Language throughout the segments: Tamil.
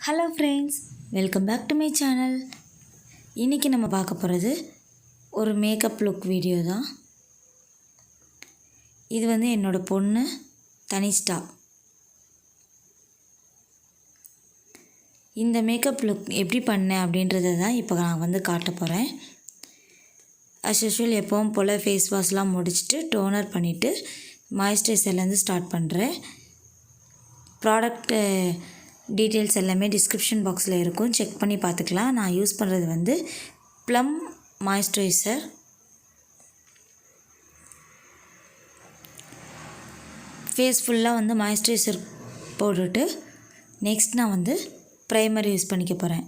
Hello friends, welcome back to my channel. இன்றைக்கி நம்ம பார்க்க போகிறது ஒரு மேக்கப் லுக் வீடியோ தான். இது வந்து என்னோடய பொண்ணு தனிஷ்டா. இந்த மேக்கப் லுக் எப்படி பண்ணேன் அப்படின்றத தான் இப்போ நான் வந்து காட்ட போகிறேன். அஸ் யூஷுவல் எப்பவும் போல் ஃபேஸ் வாஷ்லாம் முடிச்சுட்டு டோனர் பண்ணிவிட்டு மாய்ஸ்சரைசர்லேருந்து ஸ்டார்ட் பண்ணுறேன். ப்ராடக்ட்டு டீட்டெயில்ஸ் எல்லாமே டிஸ்கிரிப்ஷன் பாக்ஸில் இருக்கும், செக் பண்ணி பார்த்துக்கலாம். நான் யூஸ் பண்ணுறது வந்து ப்ளம் மாய்ஸ்சரைசர். ஃபேஸ் ஃபுல்லாக வந்து மாய்ஸ்சரைசர் போட்டுட்டு நெக்ஸ்ட் நான் வந்து ப்ரைமர் யூஸ் பண்ணிக்க போகிறேன்.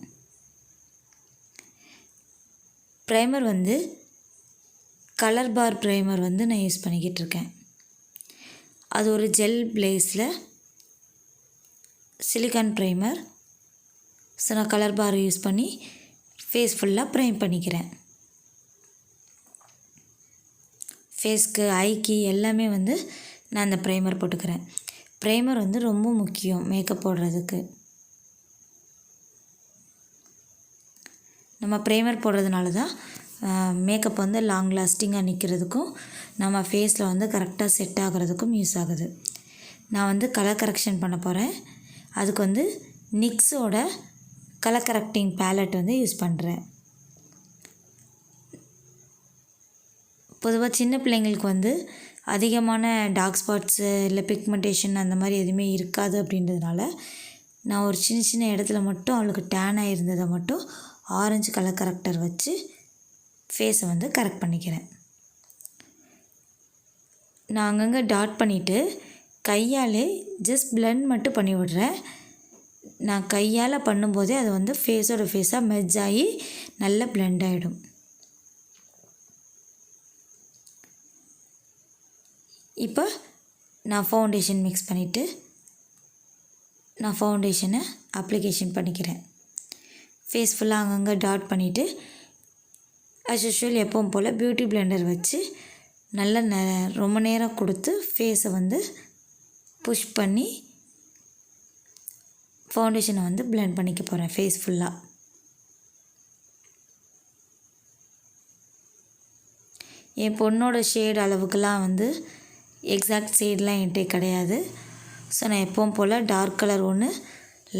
ப்ரைமர் வந்து கலர் பார் ப்ரைமர் வந்து நான் யூஸ் பண்ணிக்கிட்டு இருக்கேன். அது ஒரு ஜெல் பேஸில் சிலிக்கான் ப்ரைமர். ஸோ நான் கலர் பார் யூஸ் பண்ணி ஃபேஸ் ஃபுல்லாக ப்ரைம் பண்ணிக்கிறேன். ஃபேஸ்க்கு ஐக்கு எல்லாமே வந்து நான் அந்த ப்ரைமர் போட்டுக்கிறேன். ப்ரைமர் வந்து ரொம்ப முக்கியம் மேக்கப் போடுறதுக்கு. நம்ம ப்ரைமர் போடுறதுனால தான் மேக்கப் வந்து லாங் லாஸ்டிங்காக நிற்கிறதுக்கும் நம்ம ஃபேஸில் வந்து கரெக்டாக செட் ஆகிறதுக்கும் யூஸ் ஆகுது. நான் வந்து கலர் கரெக்ஷன் பண்ண போகிறேன். அதுக்கு வந்து நிக்ஸோட கலர் கரெக்டிங் பேலட் வந்து யூஸ் பண்ணுறேன். பொதுவாக சின்ன பிள்ளைங்களுக்கு வந்து அதிகமான டார்க் ஸ்பாட்ஸு இல்லை பிக்மெண்டேஷன் அந்த மாதிரி எதுவுமே இருக்காது. அப்படின்றதுனால நான் ஒரு சின்ன சின்ன இடத்துல மட்டும் அவளுக்கு டேன் ஆகிருந்ததை மட்டும் ஆரஞ்சு கலர் கரெக்டர் வச்சு ஃபேஸை வந்து கரெக்ட் பண்ணிக்கிறேன். நான் அங்கங்கே டாட் பண்ணிவிட்டு கையாலே ஜஸ்ட் பிளெண்ட் மட்டும் பண்ணி விடுறேன். நான் கையால் பண்ணும்போதே அது வந்து ஃபேஸோட ஃபேஸாக மெர்ஜ் ஆகி நல்லா பிளெண்ட் ஆகிடும். இப்போ நான் ஃபவுண்டேஷன் மிக்ஸ் பண்ணிவிட்டு நான் ஃபவுண்டேஷனை அப்ளிகேஷன் பண்ணிக்கிறேன். ஃபேஸ் ஃபுல்லாக அங்கங்கே டாட் பண்ணிவிட்டு அஸ் யூஷுவல் எப்பவும் போல் பியூட்டி பிளெண்டர் வச்சு நல்லா ரொம்ப நேரம் கொடுத்து ஃபேஸை வந்து புஷ் பண்ணி ஃபவுண்டேஷனை வந்து பிளெண்ட் பண்ணிக்க போகிறேன் ஃபேஸ் ஃபுல்லாக. என் பொண்ணோட ஷேட் அளவுக்கெலாம் வந்து எக்ஸாக்ட் ஷேட்லாம் என்கிட்ட கிடையாது. ஸோ நான் எப்பவும் போல் டார்க் கலர் ஒன்று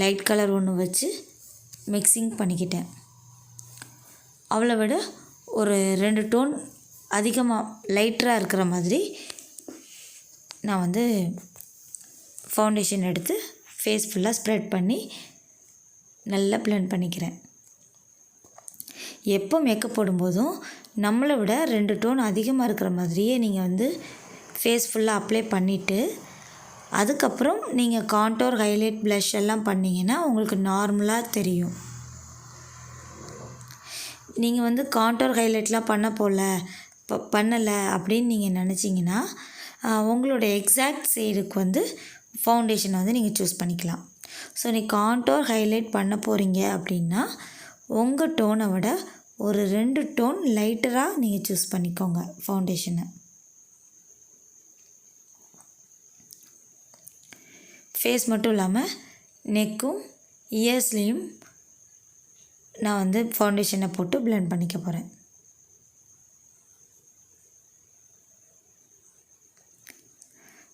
லைட் கலர் ஒன்று வச்சு மிக்சிங் பண்ணிக்கிட்டேன். அவளை விட ஒரு 2 டோன் அதிகமாக லைட்டராக இருக்கிற மாதிரி நான் வந்து ஃபவுண்டேஷன் எடுத்து ஃபேஸ் ஃபுல்லாக ஸ்ப்ரெட் பண்ணி நல்லா பிளெண்ட் பண்ணிக்கிறேன். எப்போ மேக்கப் போடும்போதும் நம்மளை விட 2 டோன் அதிகமாக இருக்கிற மாதிரியே நீங்கள் வந்து ஃபேஸ் ஃபுல்லாக அப்ளை பண்ணிவிட்டு அதுக்கப்புறம் நீங்கள் கான்டோர் ஹைலைட் ப்ளஷ் எல்லாம் பண்ணிங்கன்னா உங்களுக்கு நார்மலாக தெரியும். நீங்கள் வந்து கான்டோர் ஹைலைட்லாம் பண்ணலை அப்படின்னு நீங்கள் நினச்சிங்கன்னா உங்களோட எக்ஸாக்ட் ஷேடுக்கு வந்து ஃபவுண்டேஷனை வந்து நீங்கள் சூஸ் பண்ணிக்கலாம். ஸோ நீ கான்டோர் ஹைலைட் பண்ண போகிறீங்க அப்படின்னா உங்கள் டோனை விட ஒரு 2 டோன் லைட்டராக நீங்கள் சூஸ் பண்ணிக்கோங்க ஃபவுண்டேஷனை. ஃபேஸ் மட்டும் இல்லாமல் நெக்கும் இயர்ஸ்லேயும் நான் வந்து ஃபவுண்டேஷனை போட்டு பிளெண்ட் பண்ணிக்க போகிறேன்.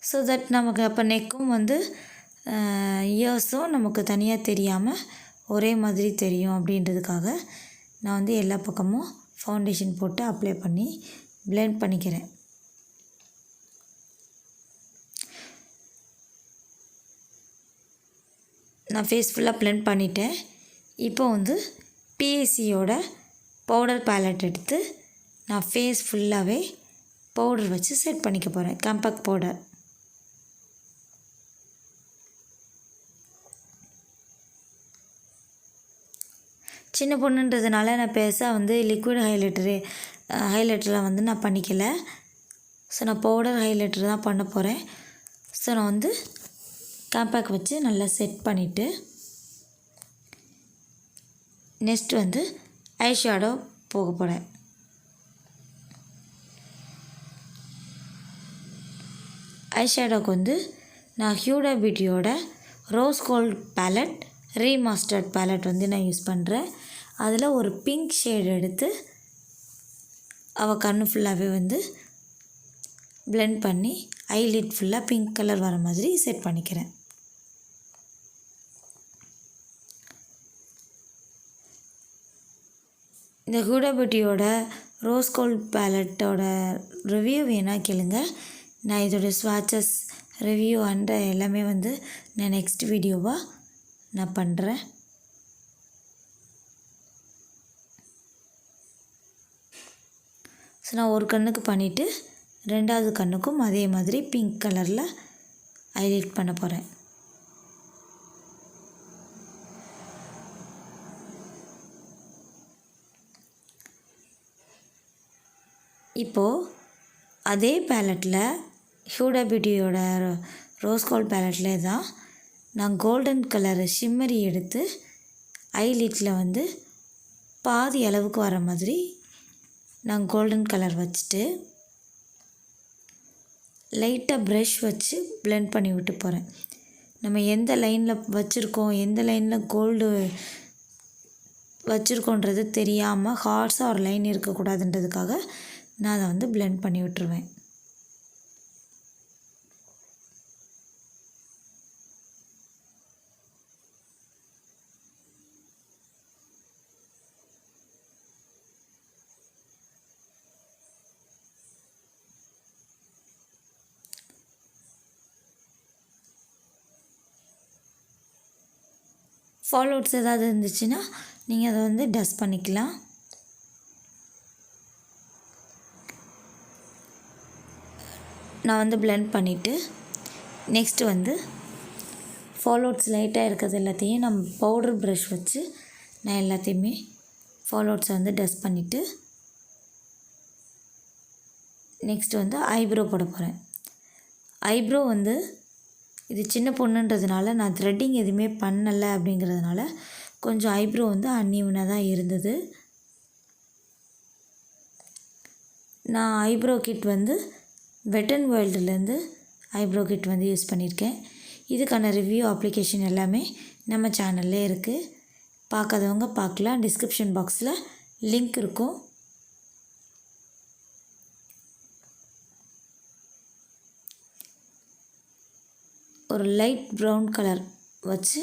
ஸோ தட் நமக்கு அப்போ நெக்கும் வந்து இயர்ஸும் நமக்கு தனியாக தெரியாமல் ஒரே மாதிரி தெரியும். அப்படின்றதுக்காக நான் வந்து எல்லா பக்கமும் ஃபவுண்டேஷன் போட்டு அப்ளை பண்ணி பிளெண்ட் பண்ணிக்கிறேன். நான் ஃபேஸ் ஃபுல்லாக பிளெண்ட் பண்ணிட்டேன். இப்போ வந்து பிஎஸ்சியோட பவுடர் பேலட் எடுத்து நான் ஃபேஸ் ஃபுல்லாகவே பவுடர் வச்சு செட் பண்ணிக்க போகிறேன். Compact powder. சின்ன பொண்ணுன்றதுனால நான் பெருசாக வந்து லிக்விட் ஹைலைட்டரில் வந்து நான் பண்ணிக்கலை. ஸோ நான் பவுடர் ஹைலைட்டர் தான் பண்ண போகிறேன். ஸோ நான் வந்து காம்பேக்ட் வச்சு நல்லா செட் பண்ணிவிட்டு நெக்ஸ்ட் வந்து ஐஷேடோ போக போகிறேன். ஐஷேடோக்கு வந்து நான் ஹியூடா பியூட்டியோட rose gold palette remastered palette வந்து நான் யூஸ் பண்ணுறேன். அதில் ஒரு பிங்க் ஷேட் எடுத்து அவள் கண்ணு ஃபுல்லாகவே வந்து blend பண்ணி ஐலிட் ஃபுல்லாக பிங்க் கலர் வர மாதிரி செட் பண்ணிக்கிறேன். இந்த ஹூடா பியூட்டியோட ரோஸ் கோல்ட் பேலட்டோட ரிவ்யூ வேணால் கேளுங்க. நான் இதோட ஸ்வாட்சஸ் ரிவ்யூ அண்ட் எல்லாமே வந்து நான் நெக்ஸ்ட் வீடியோவாக நான் பண்ணுறேன். ஸோ நான் ஒரு கண்ணுக்கு பண்ணிவிட்டு ரெண்டாவது கண்ணுக்கும் அதே மாதிரி பிங்க் கலரில் ஹைலைட் பண்ண போகிறேன். இப்போது அதே பேலட்டில் ஹூடா பியூட்டியோட ரோஸ் கோல்ட் பேலட்லேயே தான் நான் கோல்டன் கலர் ஷிம்மரி எடுத்து ஐலிட்டில் வந்து பாதி அளவுக்கு வர மாதிரி நான் கோல்டன் கலர் வச்சுட்டு லைட்டாக ப்ரஷ் வச்சு blend பண்ணி விட்டு போகிறேன். நம்ம எந்த லைனில் வச்சுருக்கோம், எந்த லைனில் கோல்டு வச்சுருக்கோன்றது தெரியாமல் ஹார்ஸாக ஒரு லைன் இருக்கக்கூடாதுன்றதுக்காக நான் அதை வந்து blend பண்ணி விட்டுருவேன். ஃபாலோட்ஸ் ஏதாவது இருந்துச்சுன்னா நீங்கள் அதை வந்து டஸ்ட் பண்ணிக்கலாம். நான் வந்து blend பண்ணிவிட்டு நெக்ஸ்ட்டு வந்து ஃபாலோட்ஸ் லைட்டாக இருக்கிறது எல்லாத்தையும் நம்ம பவுடர் ப்ரஷ் வச்சு நான் எல்லாத்தையுமே ஃபாலோட்ஸை வந்து டஸ்ட் பண்ணிவிட்டு நெக்ஸ்ட்டு வந்து ஐப்ரோ போட போகிறேன். ஐப்ரோ வந்து இது சின்ன பொண்ணுன்றதுனால நான் த்ரெட்டிங் எதுவுமே பண்ணலை அப்படிங்கிறதுனால கொஞ்சம் ஐப்ரோ வந்து அன்ஈவனாக தான் இருந்தது. நான் ஐப்ரோ கிட் வந்து வெட் அண்ட் வைல்டுலேருந்து ஐப்ரோ கிட் வந்து யூஸ் பண்ணியிருக்கேன். இதுக்கான ரிவ்யூ அப்ளிகேஷன் எல்லாமே நம்ம சேனல்லே இருக்குது. பார்க்காதவங்க பார்க்கலாம். டிஸ்கிரிப்ஷன் பாக்ஸில் லிங்க் இருக்கும். ஒரு லைட் ப்ரௌன் கலர் வச்சு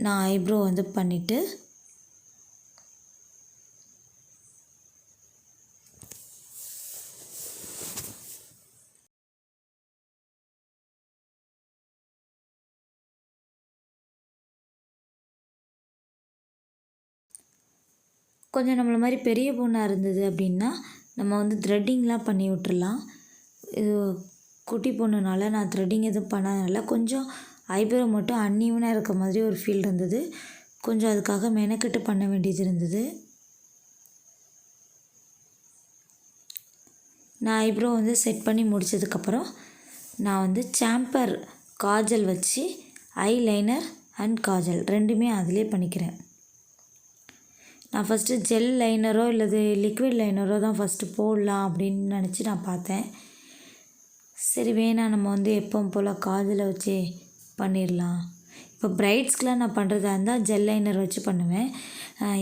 நான் ஐப்ரோ வந்து பண்ணிவிட்டு கொஞ்சம் நம்மளை மாதிரி பெரிய பொண்ணாக இருந்தது அப்படின்னா நம்ம வந்து த்ரெட்டிங்லாம் பண்ணி விட்டுறலாம். இது குட்டி பொண்ணுனால நான் த்ரெட்டிங் எதுவும் பண்ணாதனால கொஞ்சம் ஐப்ரோ மட்டும் அன்ஈவனாக இருக்க மாதிரி ஒரு ஃபீல் இருந்தது. கொஞ்சம் அதுக்காக மெனக்கெட்டு பண்ண வேண்டியது இருந்தது. நான் ஐப்ரோ வந்து செட் பண்ணி முடித்ததுக்கப்புறம் நான் வந்து சாம்பர் காஜல் வச்சு ஐலைனர் அண்ட் காஜல் ரெண்டுமே அதிலே பண்ணிக்கிறேன். நான் ஃபஸ்ட்டு ஜெல் லைனரோ இல்லது லிக்விட் லைனரோ தான் ஃபஸ்ட்டு போடலாம் அப்படின்னு நினச்சி நான் பார்த்தேன். சரி வேணாம், நம்ம வந்து எப்பவும் போல் காஜலை வச்சு பண்ணிடலாம். இப்போ பிரைட்ஸ்க்கெலாம் நான் பண்ணுறதா இருந்தால் ஜெல் லைனர் வச்சு பண்ணுவேன்.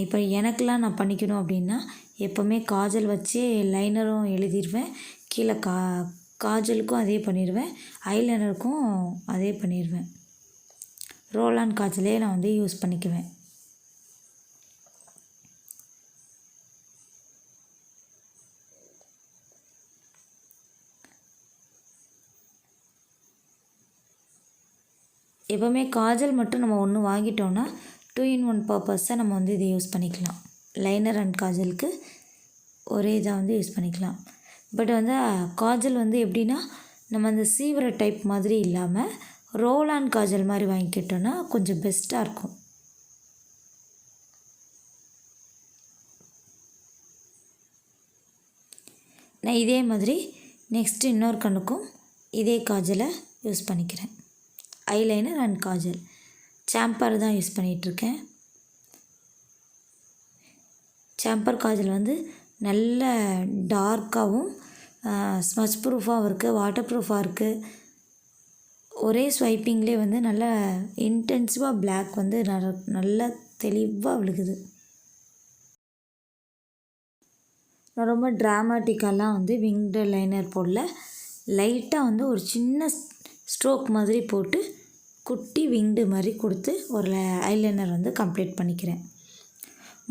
இப்போ எனக்கெலாம் நான் பண்ணிக்கணும் அப்படின்னா எப்போவுமே காஜல் வச்சு லைனரும் எழுதிடுவேன். கீழே காஜலுக்கும் அதே பண்ணிடுவேன், ஐலைனருக்கும் அதே பண்ணிடுவேன். ரோல் ஆன் காஜலே நான் வந்து யூஸ் பண்ணிக்குவேன். எப்போவுமே காஜல் மட்டும் நம்ம ஒன்று வாங்கிட்டோன்னா 2 in 1 பர்பஸாக நம்ம வந்து இதை யூஸ் பண்ணிக்கலாம். லைனர் அண்ட் காஜலுக்கு ஒரே இதாக வந்து யூஸ் பண்ணிக்கலாம். பட் வந்து காஜல் வந்து எப்படின்னா நம்ம அந்த சீவர டைப் மாதிரி இல்லாமல் ரோல் ஆன் காஜல் மாதிரி வாங்கிக்கிட்டோன்னா கொஞ்சம் பெஸ்ட்டாக இருக்கும். நான் இதே மாதிரி நெக்ஸ்ட்டு இன்னொரு கண்ணுக்கும் இதே காஜலை யூஸ் பண்ணிக்கிறேன். ஐலைனர் அண்ட் காஜல் சாம்பர் தான் யூஸ் பண்ணிகிட்ருக்கேன். சாம்பர் காஜல் வந்து நல்ல டார்க்காகவும் ஸ்மச் ப்ரூஃபாகவும் இருக்குது, வாட்டர் ப்ரூஃபாக இருக்குது. ஒரே ஸ்வைப்பிங்லேயே வந்து நல்லா இன்டென்சிவாக பிளாக் வந்து நல்லா தெளிவாக விழுகுது. நான் ரொம்ப ட்ராமாட்டிக்காலாம் வந்து விங்டு லைனர் போடல. லைட்டாக வந்து ஒரு சின்ன ஸ்ட்ரோக் மாதிரி போட்டு குட்டி விங்டு மாதிரி கொடுத்து ஒரு ஐலைனர் வந்து கம்ப்ளீட் பண்ணிக்கிறேன்.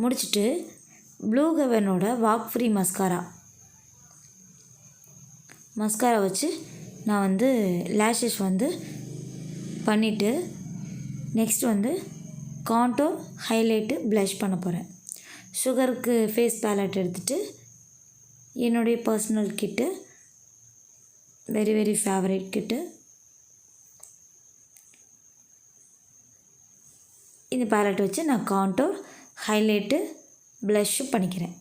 முடிச்சுட்டு ப்ளூ ஹெவனோட வாக்ஃப்ரீ மஸ்காரா வச்சு நான் வந்து லேஷஸ் வந்து பண்ணிவிட்டு நெக்ஸ்ட் வந்து காண்டோர் ஹைலைட்டு ப்ளஷ் பண்ண போகிறேன். சுகருக்கு ஃபேஸ் பேலட் எடுத்துகிட்டு என்னுடைய பர்சனல் கிட்டு வெரி வெரி ஃபேவரட் கிட்டு இந்த பேலட் வச்சு நான் காண்டோர் ஹைலைட்டு ப்ளஷ்ஷு பண்ணிக்கிறேன்.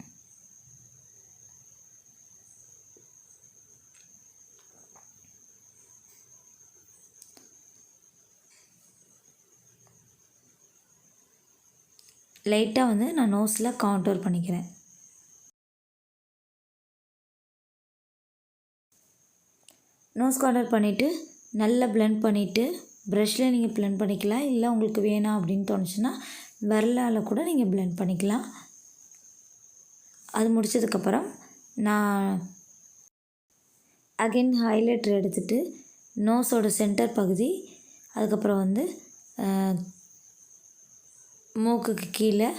லைட்டாக வந்து நான் நோஸில் காண்டோர் பண்ணிக்கிறேன். நோஸ் காண்டோர் பண்ணிவிட்டு நல்லா பிளெண்ட் பண்ணிவிட்டு ப்ரஷ்ஷில் நீங்கள் பிளெண்ட் பண்ணிக்கலாம். இல்லை உங்களுக்கு வேணாம் அப்படின்னு தோணுச்சுன்னா விரலால் கூட நீங்கள் பிளெண்ட் பண்ணிக்கலாம். அது முடித்ததுக்கப்புறம் நான் அகைன் ஹைலைட்டர் எடுத்துகிட்டு நோஸோட சென்டர் பகுதி, அதுக்கப்புறம் வந்து மூக்குக்கு கீழே,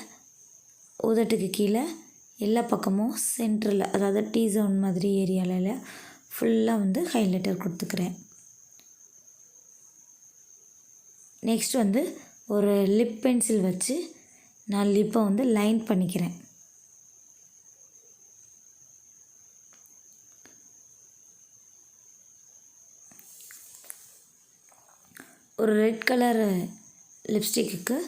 உதட்டுக்கு கீழே எல்லா பக்கமும் சென்டரில், அதாவது டீ ஜோன் மாதிரி ஏரியாவில் ஃபுல்லாக வந்து ஹைலைட்டர் கொடுத்துக்கிறேன். நெக்ஸ்ட் வந்து ஒரு லிப் பென்சில் வச்சு நான் லிப்பை வந்து லைன் பண்ணிக்கிறேன். ஒரு ரெட் கலர் லிப்ஸ்டிக்கு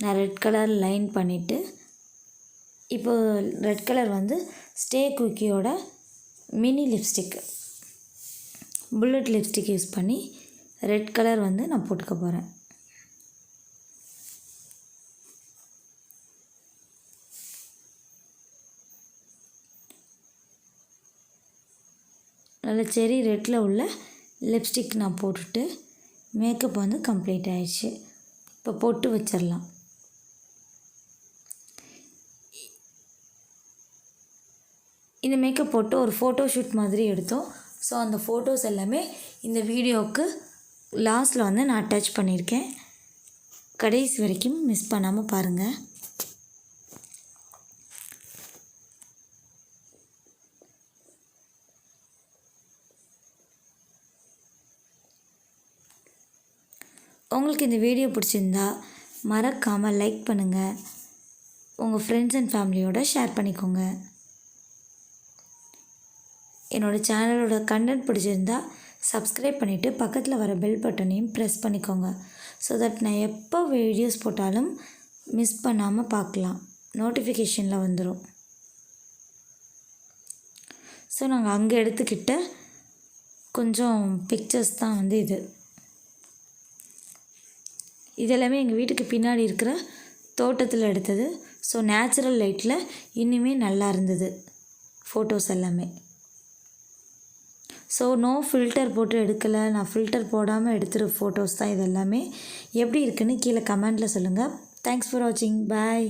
நான் ரெட் கலர் லைன் பண்ணிவிட்டு, இப்போது ரெட் கலர் வந்து ஸ்டே குயிக்கியோட mini lipstick bullet lipstick use பண்ணி ரெட் கலர் வந்து நான் போட்டுக்க போகிறேன். நல்ல செரி ரெட்டில் உள்ள லிப்ஸ்டிக் நான் போட்டுட்டு மேக்கப் வந்து கம்ப்ளீட் ஆயிடுச்சு. இப்போ பொட்டு வச்சிடலாம். இந்த மேக்கப் போட்டு ஒரு ஃபோட்டோஷூட் மாதிரி எடுத்தோம். ஸோ அந்த ஃபோட்டோஸ் எல்லாமே இந்த வீடியோவுக்கு லாஸ்ட்டில் வந்து நான் அட்டாச் பண்ணியிருக்கேன். கடைசி வரைக்கும் மிஸ் பண்ணாமல் பாருங்கள். உங்களுக்கு இந்த வீடியோ பிடிச்சிருந்தா மறக்காமல் லைக் பண்ணுங்கள். உங்கள் ஃப்ரெண்ட்ஸ் அண்ட் ஃபேமிலியோடு ஷேர் பண்ணிக்கோங்க. என்னோடய சேனலோட கண்டென்ட் பிடிச்சிருந்தா சப்ஸ்கிரைப் பண்ணிவிட்டு பக்கத்தில் வர பெல் பட்டனையும் ப்ரெஸ் பண்ணிக்கோங்க. ஸோ தட் நான் எப்போ வீடியோஸ் போட்டாலும் மிஸ் பண்ணாமல் பார்க்கலாம், நோட்டிஃபிகேஷனில் வந்துடும். ஸோ நாங்கள் அங்கே எடுத்துக்கிட்ட கொஞ்சம் பிக்சர்ஸ் தான் வந்து இதெல்லாமே எங்கள் வீட்டுக்கு பின்னாடி இருக்கிற தோட்டத்தில் எடுத்தது. ஸோ நேச்சுரல் லைட்டில் இன்னுமே நல்லா இருந்தது ஃபோட்டோஸ் எல்லாமே. ஸோ நோ ஃபில்டர் போட்டு எடுக்கலை, நான் ஃபில்டர் போடாமல் எடுத்துகிற ஃபோட்டோஸ் தான் இது எல்லாமே. எப்படி இருக்குன்னு கீழே கமெண்ட்டில் சொல்லுங்கள். தேங்க்ஸ் ஃபார் வாட்சிங். பாய்.